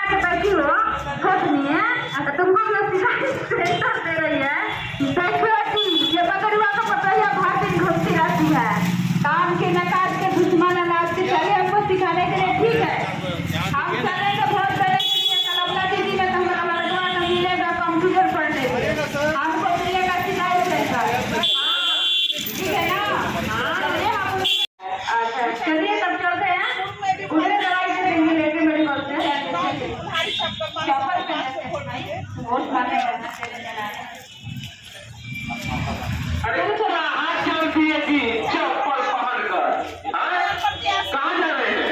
के बैठी हो सोचनी है तो तुमको भी सिखाई दे रही है। देखो कि ये बकरिया को पता है भाग दिन घूमती रहती है काम के नकाज के दुश्मन अनाज के चले हमको सिखाने के लिए ठीक है। हम चलेंगे बहुत देने के लिए कलमला दीदी में तो हमारा लड़का तो मिलेगा कंप्यूटर पढ़ने के हमको मिलेगा सिलाई सेंटर ठीक है ना। अच्छा चलिए तब चलते हैं उन्हें दवाई दे देंगे लेके मेरे पास बहुत खाने अरे थोड़ा हाथ चलती है कि चप्पल पहनकर कहाँ जा रहे हैं?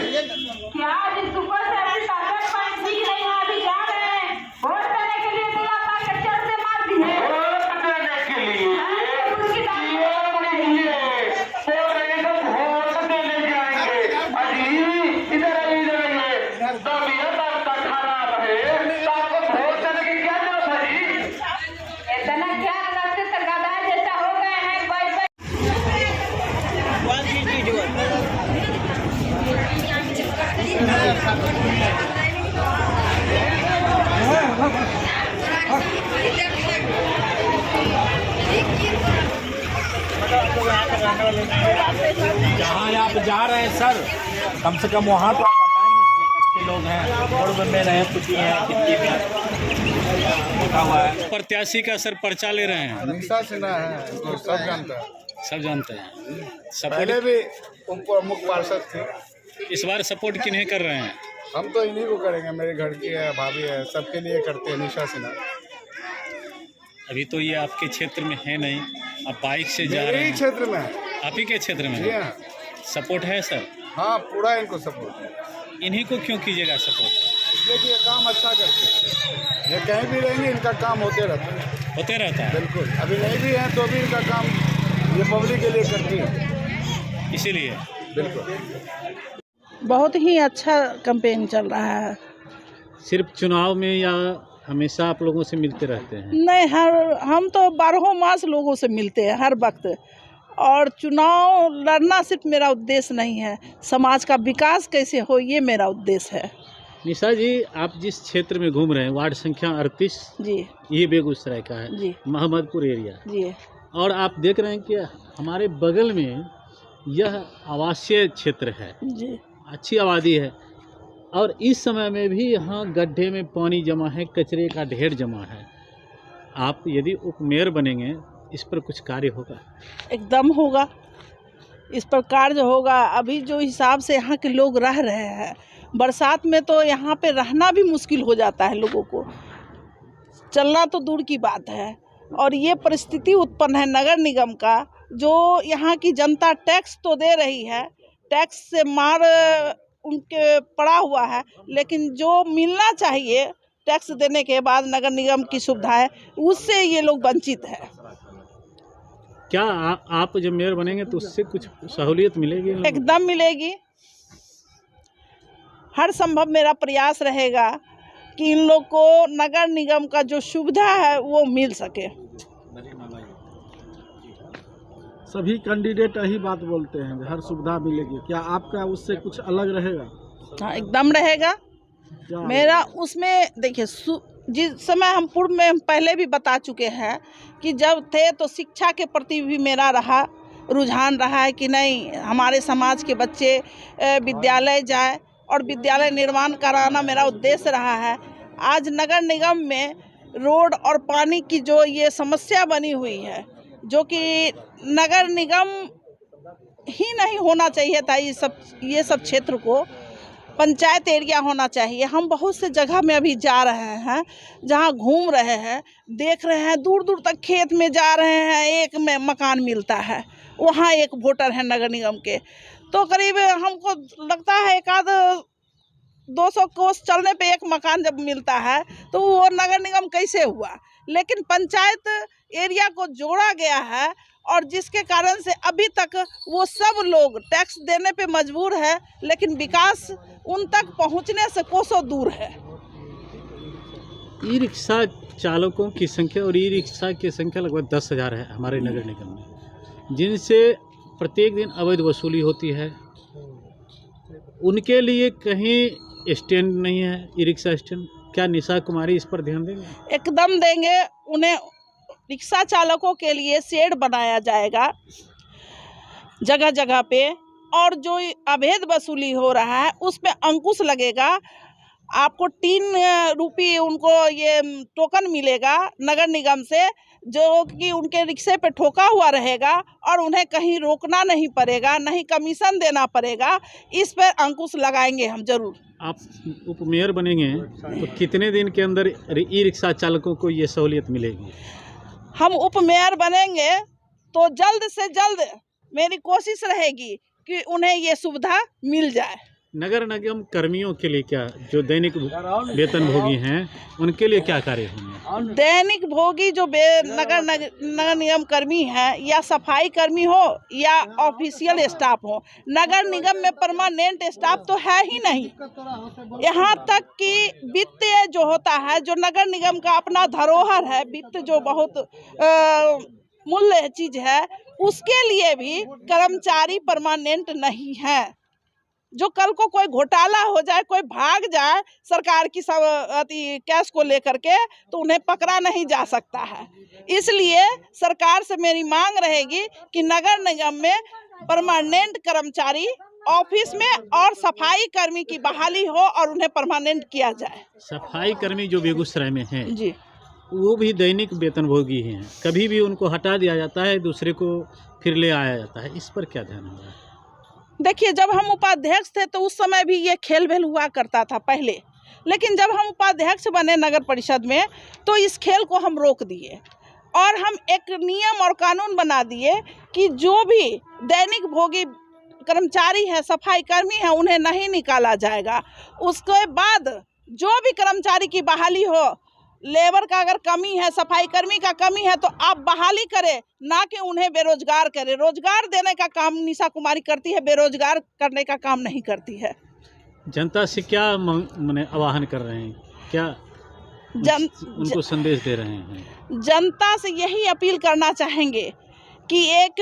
क्या आज सुबह से अभी ताकत पानी सीख रही है अभी जा रहे हैं वोट देने के लिए दिया पाकर चढ़ से मार दिए वोट देने के लिए बोल रहे तो वोट देने जाएंगे। अजी इधर आइए तबीयत आपका खराब है तो आपको वोट देने की क्या जरूरत है जी? इतना क्या रास्ते सरकार जैसा हो गए हैं जहाँ आप जा रहे हैं सर कम से कम वहाँ तो आप बताएंगे कि अच्छे लोग हैं पूर्व में रहे कुछ हैं कितनी में लिखा हुआ है। प्रत्याशी का सर पर्चा ले रहे हैं निशा सिन्हा है तो सब जानता है। सब जानते हैं पहले सपोर्ट भी उनको मुख्य पार्षद थे। इस बार सपोर्ट किन्हें कर रहे हैं? हम तो इन्हीं को करेंगे मेरे घर की है भाभी है सबके लिए करते हैं निशा सिन्हा। अभी तो ये आपके क्षेत्र में है नहीं आप बाइक से जा मेरे रहे ही हैं क्षेत्र में है। आप ही के क्षेत्र में जी है। हाँ सपोर्ट है सर हाँ पूरा इनको सपोर्ट है इन्हीं को क्यों कीजिएगा सपोर्ट? इसलिए कि ये काम अच्छा करते हैं। ये कहीं भी रहेंगे इनका काम होते रहता है। होते रहता है बिल्कुल अभी नहीं भी हैं तो भी इनका काम ये पब्लिक के लिए करती है। इसीलिए बिल्कुल बहुत ही अच्छा कैंपेन चल रहा है। सिर्फ चुनाव में या हमेशा आप लोगों से मिलते रहते हैं? नहीं हम तो 12 मास लोगों से मिलते हैं हर वक्त और चुनाव लड़ना सिर्फ मेरा उद्देश्य नहीं है समाज का विकास कैसे हो ये मेरा उद्देश्य है। निशा जी आप जिस क्षेत्र में घूम रहे हैं वार्ड संख्या 38 जी ये बेगूसराय का है जी मोहम्मदपुर एरिया जी और आप देख रहे हैं कि हमारे बगल में यह आवासीय क्षेत्र है जी अच्छी आबादी है और इस समय में भी यहाँ गड्ढे में पानी जमा है कचरे का ढेर जमा है। आप यदि उपमेयर बनेंगे इस पर कुछ कार्य होगा? एकदम होगा इस पर कार्य होगा। अभी जो हिसाब से यहाँ के लोग रह रहे हैं बरसात में तो यहाँ पे रहना भी मुश्किल हो जाता है लोगों को चलना तो दूर की बात है और ये परिस्थिति उत्पन्न है नगर निगम का जो यहाँ की जनता टैक्स तो दे रही है टैक्स से मार उनके पड़ा हुआ है लेकिन जो मिलना चाहिए टैक्स देने के बाद नगर निगम की सुविधा है उससे ये लोग वंचित है। क्या आप जब मेयर बनेंगे तो उससे कुछ सहूलियत मिलेगी? एकदम मिलेगी। हर संभव मेरा प्रयास रहेगा कि इन लोग को नगर निगम का जो सुविधा है वो मिल सके। सभी कैंडिडेट यही बात बोलते हैं हर सुविधा मिलेगी क्या आपका उससे कुछ अलग रहेगा? हाँ एकदम रहेगा मेरा उसमें देखिए जिस समय हम पूर्व में पहले भी बता चुके हैं कि जब थे तो शिक्षा के प्रति भी मेरा रुझान रहा है कि नहीं हमारे समाज के बच्चे विद्यालय जाए और विद्यालय निर्माण कराना मेरा उद्देश्य रहा है। आज नगर निगम में रोड और पानी की जो ये समस्या बनी हुई है जो कि नगर निगम ही नहीं होना चाहिए था ये सब क्षेत्र को पंचायत एरिया होना चाहिए। हम बहुत से जगह में अभी जा रहे हैं जहां घूम रहे हैं देख रहे हैं दूर दूर तक खेत में जा रहे हैं एक में मकान मिलता है वहां एक वोटर है नगर निगम के तो करीब हमको लगता है एक आध 200 कोस चलने पे एक मकान जब मिलता है तो वो नगर निगम कैसे हुआ। लेकिन पंचायत एरिया को जोड़ा गया है और जिसके कारण से अभी तक वो सब लोग टैक्स देने पे मजबूर है लेकिन विकास उन तक पहुंचने से कोसों दूर है। ई रिक्शा चालकों की संख्या और ई रिक्शा की संख्या लगभग 10,000 है हमारे नगर निगम में जिनसे प्रत्येक दिन अवैध वसूली होती है। उनके लिए कहीं स्टैंड नहीं है, ई रिक्शा स्टैंड, क्या निशा कुमारी इस पर ध्यान देंगे? एकदम देंगे। उन्हें रिक्शा चालकों के लिए शेड बनाया जाएगा जगह जगह पे, और जो अवैध वसूली हो रहा है उस पे अंकुश लगेगा। आपको 3 रुपये उनको ये टोकन मिलेगा नगर निगम से, जो कि उनके रिक्शे पे ठोका हुआ रहेगा और उन्हें कहीं रोकना नहीं पड़ेगा, नहीं कमीशन देना पड़ेगा। इस पर अंकुश लगाएंगे हम जरूर। आप उप मेयर बनेंगे तो कितने दिन के अंदर ई रिक्शा चालकों को ये सहूलियत मिलेगी? हम उप मेयर बनेंगे तो जल्द से जल्द मेरी कोशिश रहेगी कि उन्हें ये सुविधा मिल जाए। नगर निगम कर्मियों के लिए क्या, जो दैनिक वेतन भोगी हैं उनके लिए क्या कार्य होंगे? दैनिक भोगी जो नगर निगम कर्मी हैं, या सफाई कर्मी हो या ऑफिशियल स्टाफ हो, नगर निगम में परमानेंट स्टाफ तो है ही नहीं। यहाँ तक कि वित्त जो होता है, जो नगर निगम का अपना धरोहर है, वित्त जो बहुत मूल्य चीज है, उसके लिए भी कर्मचारी परमानेंट नहीं है। जो कल को कोई घोटाला हो जाए, कोई भाग जाए सरकार की कैश को लेकर के, तो उन्हें पकड़ा नहीं जा सकता है। इसलिए सरकार से मेरी मांग रहेगी कि नगर निगम में परमानेंट कर्मचारी ऑफिस में और सफाई कर्मी की बहाली हो और उन्हें परमानेंट किया जाए। सफाई कर्मी जो बेगूसराय में हैं जी, वो भी दैनिक वेतनभोगी हैं, कभी भी उनको हटा दिया जाता है, दूसरे को फिर ले आया जाता है, इस पर क्या ध्यान होगा? देखिए, जब हम उपाध्यक्ष थे तो उस समय भी ये खेल भेल हुआ करता था पहले, लेकिन जब हम उपाध्यक्ष बने नगर परिषद में तो इस खेल को हम रोक दिए और हम एक नियम और कानून बना दिए कि जो भी दैनिक भोगी कर्मचारी है, सफाई कर्मी है, उन्हें नहीं निकाला जाएगा। उसके बाद जो भी कर्मचारी की बहाली हो, लेबर का अगर कमी है, सफाई कर्मी का कमी है, तो आप बहाली करें, ना कि उन्हें बेरोजगार करें। रोजगार देने का काम निशा कुमारी करती है, बेरोजगार करने का काम नहीं करती है। जनता से क्या माने आह्वान कर रहे हैं, क्या उनको संदेश दे रहे हैं? जनता से यही अपील करना चाहेंगे कि एक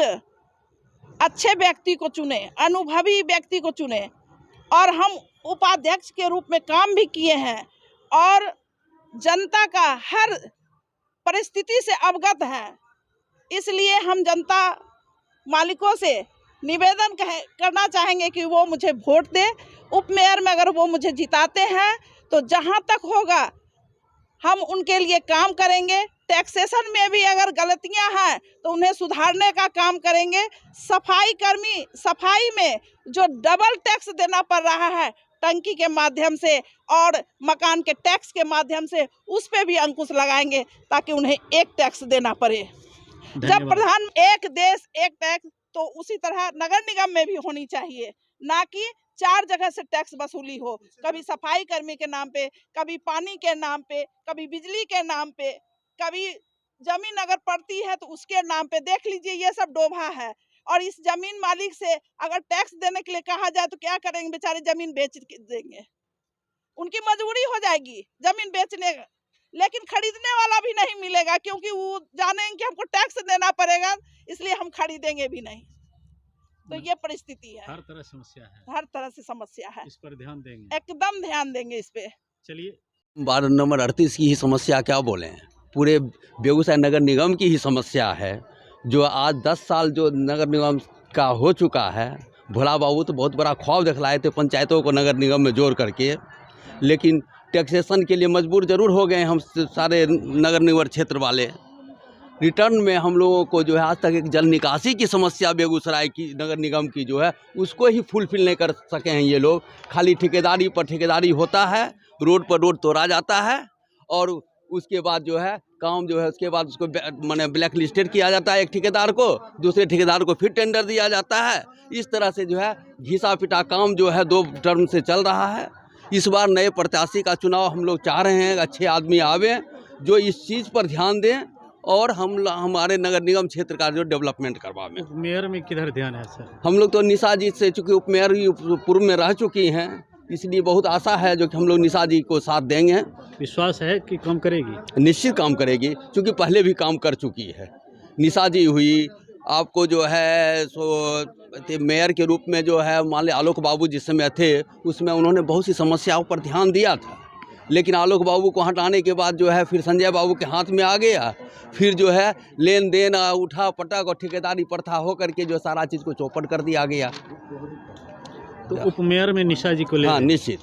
अच्छे व्यक्ति को चुने, अनुभवी व्यक्ति को चुने, और हम उपाध्यक्ष के रूप में काम भी किए हैं और जनता का हर परिस्थिति से अवगत है। इसलिए हम जनता मालिकों से निवेदन करना चाहेंगे कि वो मुझे वोट दे। उप मेयर में अगर वो मुझे जिताते हैं तो जहां तक होगा हम उनके लिए काम करेंगे। टैक्सेशन में भी अगर गलतियां हैं तो उन्हें सुधारने का काम करेंगे। सफाई कर्मी, सफाई में जो डबल टैक्स देना पड़ रहा है टंकी के माध्यम से और मकान के टैक्स के माध्यम से, उस पे भी अंकुश लगाएंगे ताकि उन्हें एक टैक्स देना पड़े। जब प्रधान एक देश एक टैक्स, तो उसी तरह नगर निगम में भी होनी चाहिए, ना कि 4 जगह से टैक्स वसूली हो, कभी सफाई कर्मी के नाम पे, कभी पानी के नाम पे, कभी बिजली के नाम पे, कभी जमीन अगर पड़ती है तो उसके नाम पे। देख लीजिए, ये सब डोभा है। और इस जमीन मालिक से अगर टैक्स देने के लिए कहा जाए तो क्या करेंगे? बेचारे जमीन बेच देंगे, उनकी मजबूरी हो जाएगी जमीन बेचने, लेकिन खरीदने वाला भी नहीं मिलेगा क्योंकि वो जानेंगे कि हमको टैक्स देना पड़ेगा, इसलिए हम खरीदेंगे भी नहीं। तो ये परिस्थिति है, हर तरह समस्या है, हर तरह से समस्या है। इस पर ध्यान देंगे, एकदम ध्यान देंगे इस पे। चलिए, वार्ड नंबर 38 की ही समस्या क्या बोले हैं, पूरे बेगूसराय नगर निगम की ही समस्या है। जो आज 10 साल जो नगर निगम का हो चुका है, भोला बाबू तो बहुत बड़ा ख्वाब दिखलाए थे पंचायतों को नगर निगम में जोड़ करके, लेकिन टैक्सेशन के लिए मजबूर ज़रूर हो गए हम सारे नगर निगम क्षेत्र वाले। रिटर्न में हम लोगों को जो है आज तक एक जल निकासी की समस्या बेगूसराय की नगर निगम की जो है उसको ही फुलफिल नहीं कर सके हैं ये लोग। खाली ठेकेदारी पर ठेकेदारी होता है, रोड पर रोड तोड़ा जाता है और उसके बाद जो है काम जो है उसके बाद उसको मैंने ब्लैक लिस्टेड किया जाता है एक ठेकेदार को, दूसरे ठेकेदार को फिर टेंडर दिया जाता है। इस तरह से जो है घिसा पिटा काम जो है 2 टर्म से चल रहा है। इस बार नए प्रत्याशी का चुनाव हम लोग चाह रहे हैं, अच्छे आदमी आवे जो इस चीज़ पर ध्यान दें और हमारे नगर निगम क्षेत्र का जो डेवलपमेंट करवाएं। मेयर में किधर ध्यान है सर? हम लोग तो निशा जी से चूँकि उप मेयर पूर्व में रह चुकी हैं, इसलिए बहुत आशा है जो कि हम लोग निशा जी को साथ देंगे। विश्वास है कि काम करेगी? निश्चित काम करेगी, क्योंकि पहले भी काम कर चुकी है। निशा जी हुई, आपको जो है सो मेयर के रूप में जो है मान लिया आलोक बाबू जिस समय थे, उसमें उन्होंने बहुत सी समस्याओं पर ध्यान दिया था, लेकिन आलोक बाबू को हटाने के बाद जो है फिर संजय बाबू के हाथ में आ गया। फिर जो है लेन देन उठा पटक और ठेकेदारी प्रथा हो करके जो सारा चीज़ को चौपट कर दिया गया। तो उपमेयर में निशा जी को ले हाँ, लें। निश्चित।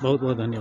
बहुत बहुत धन्यवाद।